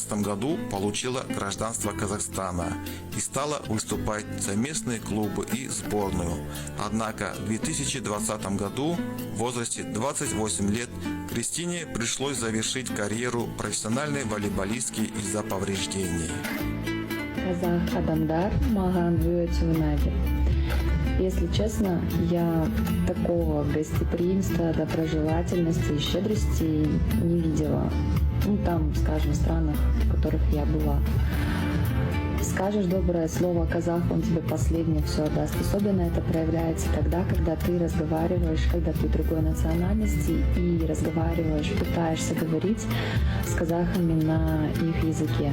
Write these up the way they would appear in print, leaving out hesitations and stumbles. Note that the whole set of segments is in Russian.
2015 году получила гражданство Казахстана и стала выступать за местные клубы и сборную. Однако в 2020 году в возрасте 28 лет Кристине пришлось завершить карьеру профессиональной волейболистки из-за повреждений. Казах адамдар маған өте ұнайды. Если честно, я такого гостеприимства, доброжелательности и щедрости не видела. Там, скажем, в странах, в которых я была. Скажешь доброе слово казах, он тебе последнее все отдаст. Особенно это проявляется тогда, когда ты разговариваешь, когда ты другой национальности и разговариваешь, пытаешься говорить с казахами на их языке.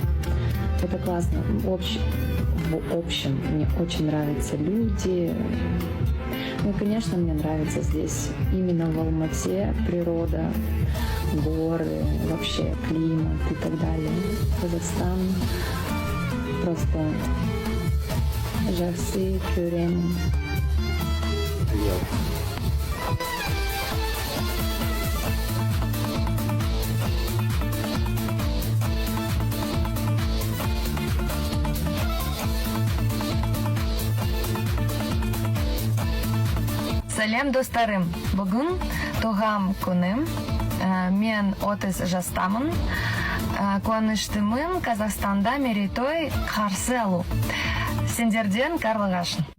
Это классно. В общем, мне очень нравятся люди. Ну и, конечно, мне нравится здесь именно в Алмате природа, горы, вообще климат и так далее. Казахстан просто жақсы көремін. Сәлем достарым. Бүгін туған күнім. Мен 30 жастамын. Қуаныштымын Қазақстанда мерейтой қарсы алу. Сендерден қарлығашын.